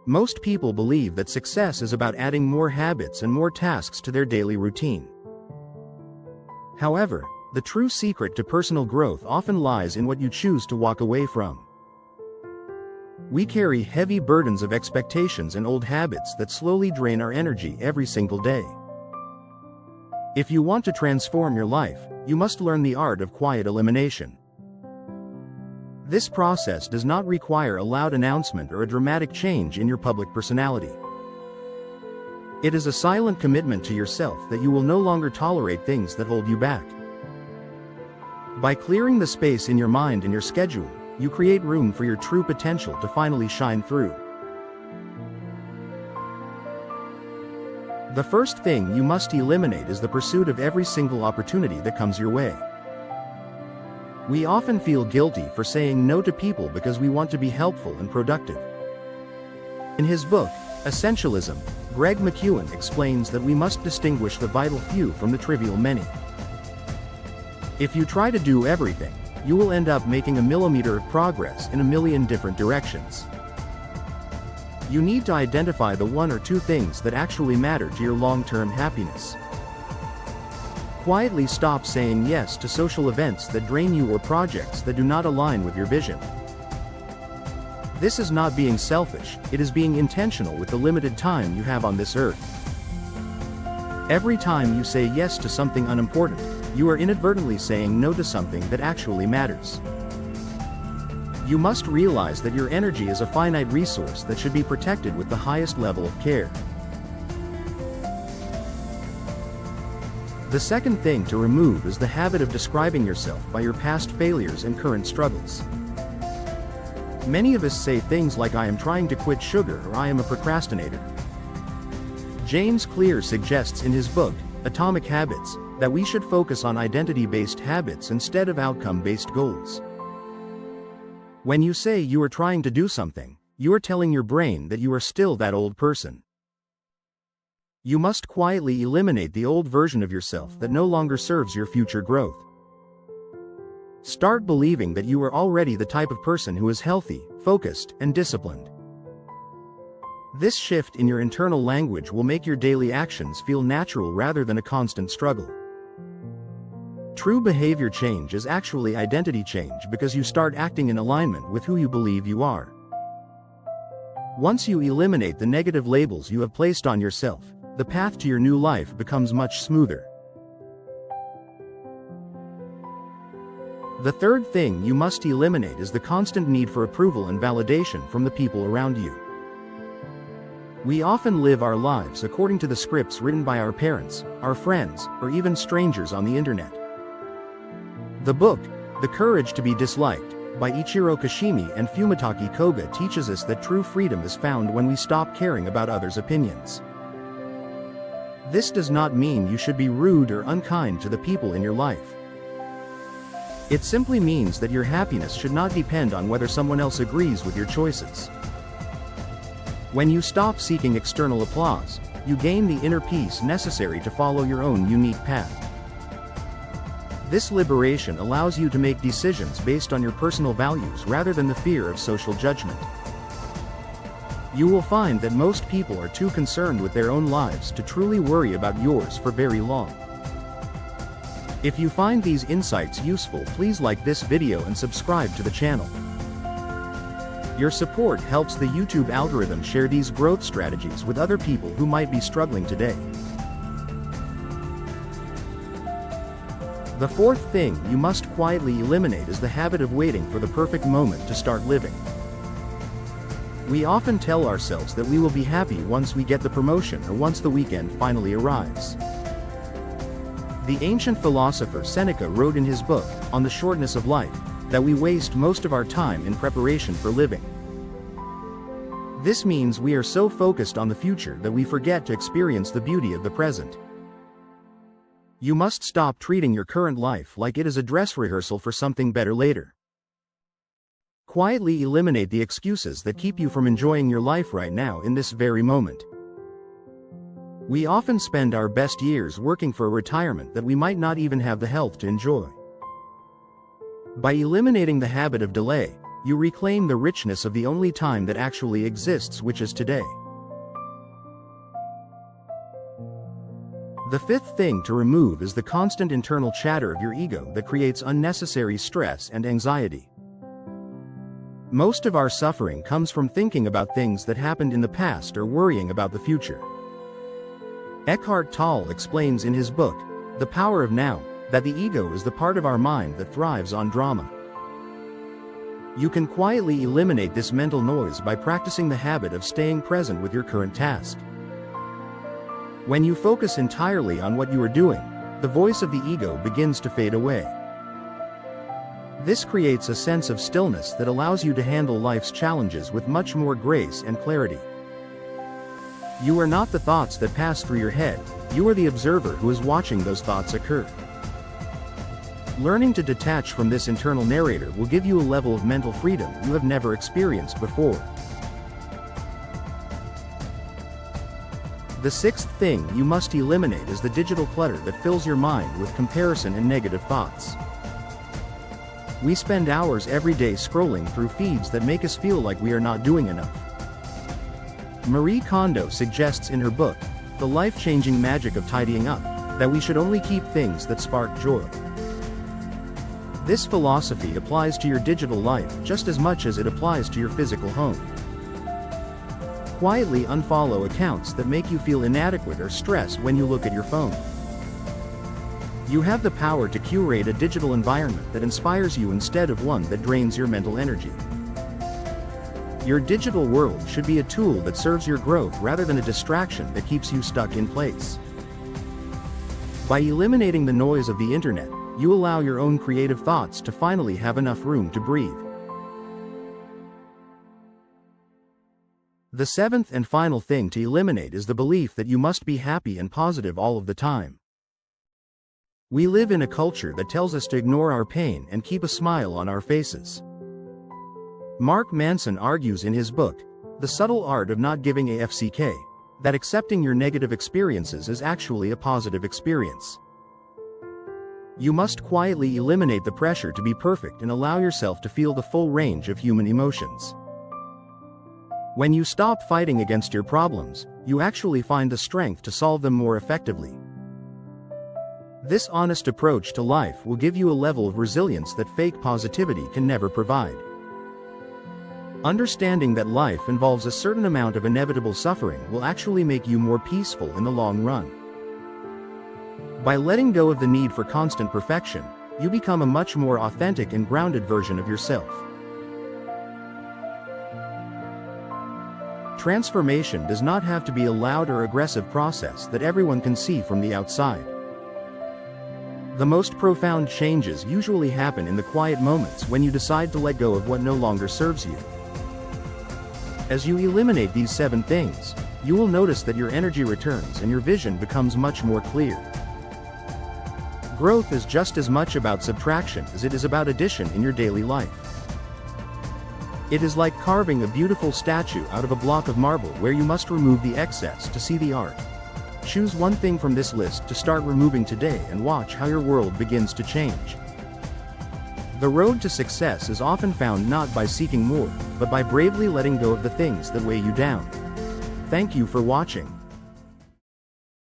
Most people believe that success is about adding more habits and more tasks to their daily routine. However, the true secret to personal growth often lies in what you choose to walk away from. We carry heavy burdens of expectations and old habits that slowly drain our energy every single day. If you want to transform your life, you must learn the art of quiet elimination. This process does not require a loud announcement or a dramatic change in your public personality. It is a silent commitment to yourself that you will no longer tolerate things that hold you back. By clearing the space in your mind and your schedule, you create room for your true potential to finally shine through. The first thing you must eliminate is the pursuit of every single opportunity that comes your way. We often feel guilty for saying no to people because we want to be helpful and productive. In his book, Essentialism, Greg McKeown explains that we must distinguish the vital few from the trivial many. If you try to do everything, you will end up making a millimeter of progress in a million different directions. You need to identify the one or two things that actually matter to your long-term happiness. Quietly stop saying yes to social events that drain you or projects that do not align with your vision. This is not being selfish, it is being intentional with the limited time you have on this earth. Every time you say yes to something unimportant, you are inadvertently saying no to something that actually matters. You must realize that your energy is a finite resource that should be protected with the highest level of care. The second thing to remove is the habit of describing yourself by your past failures and current struggles. Many of us say things like "I am trying to quit sugar" or "I am a procrastinator." James Clear suggests in his book, Atomic Habits, that we should focus on identity-based habits instead of outcome-based goals. When you say you are trying to do something, you are telling your brain that you are still that old person. You must quietly eliminate the old version of yourself that no longer serves your future growth. Start believing that you are already the type of person who is healthy, focused, and disciplined. This shift in your internal language will make your daily actions feel natural rather than a constant struggle. True behavior change is actually identity change because you start acting in alignment with who you believe you are. Once you eliminate the negative labels you have placed on yourself, the path to your new life becomes much smoother. The third thing you must eliminate is the constant need for approval and validation from the people around you. We often live our lives according to the scripts written by our parents, our friends, or even strangers on the internet. The book, The Courage to be Disliked, by Ichiro Kashimi and Fumitake Koga teaches us that true freedom is found when we stop caring about others' opinions. This does not mean you should be rude or unkind to the people in your life. It simply means that your happiness should not depend on whether someone else agrees with your choices. When you stop seeking external applause, you gain the inner peace necessary to follow your own unique path. This liberation allows you to make decisions based on your personal values rather than the fear of social judgment. You will find that most people are too concerned with their own lives to truly worry about yours for very long. If you find these insights useful, please like this video and subscribe to the channel. Your support helps the YouTube algorithm share these growth strategies with other people who might be struggling today. The fourth thing you must quietly eliminate is the habit of waiting for the perfect moment to start living. We often tell ourselves that we will be happy once we get the promotion or once the weekend finally arrives. The ancient philosopher Seneca wrote in his book, On the Shortness of Life, that we waste most of our time in preparation for living. This means we are so focused on the future that we forget to experience the beauty of the present. You must stop treating your current life like it is a dress rehearsal for something better later. Quietly eliminate the excuses that keep you from enjoying your life right now in this very moment. We often spend our best years working for a retirement that we might not even have the health to enjoy. By eliminating the habit of delay, you reclaim the richness of the only time that actually exists, which is today. The fifth thing to remove is the constant internal chatter of your ego that creates unnecessary stress and anxiety. Most of our suffering comes from thinking about things that happened in the past or worrying about the future. Eckhart Tolle explains in his book, The Power of Now, that the ego is the part of our mind that thrives on drama. You can quietly eliminate this mental noise by practicing the habit of staying present with your current task. When you focus entirely on what you are doing, the voice of the ego begins to fade away. This creates a sense of stillness that allows you to handle life's challenges with much more grace and clarity. You are not the thoughts that pass through your head, you are the observer who is watching those thoughts occur. Learning to detach from this internal narrator will give you a level of mental freedom you have never experienced before. The sixth thing you must eliminate is the digital clutter that fills your mind with comparison and negative thoughts. We spend hours every day scrolling through feeds that make us feel like we are not doing enough. Marie Kondo suggests in her book, The Life-Changing Magic of Tidying Up, that we should only keep things that spark joy. This philosophy applies to your digital life just as much as it applies to your physical home. Quietly unfollow accounts that make you feel inadequate or stressed when you look at your phone. You have the power to curate a digital environment that inspires you instead of one that drains your mental energy. Your digital world should be a tool that serves your growth rather than a distraction that keeps you stuck in place. By eliminating the noise of the internet, you allow your own creative thoughts to finally have enough room to breathe. The seventh and final thing to eliminate is the belief that you must be happy and positive all of the time. We live in a culture that tells us to ignore our pain and keep a smile on our faces. Mark Manson argues in his book, The Subtle Art of Not Giving a FCK, that accepting your negative experiences is actually a positive experience. You must quietly eliminate the pressure to be perfect and allow yourself to feel the full range of human emotions. When you stop fighting against your problems, you actually find the strength to solve them more effectively. This honest approach to life will give you a level of resilience that fake positivity can never provide. Understanding that life involves a certain amount of inevitable suffering will actually make you more peaceful in the long run. By letting go of the need for constant perfection, you become a much more authentic and grounded version of yourself. Transformation does not have to be a loud or aggressive process that everyone can see from the outside. The most profound changes usually happen in the quiet moments when you decide to let go of what no longer serves you. As you eliminate these 7 things, you will notice that your energy returns and your vision becomes much more clear. Growth is just as much about subtraction as it is about addition in your daily life. It is like carving a beautiful statue out of a block of marble where you must remove the excess to see the art. Choose one thing from this list to start removing today and watch how your world begins to change. The road to success is often found not by seeking more, but by bravely letting go of the things that weigh you down. Thank you for watching.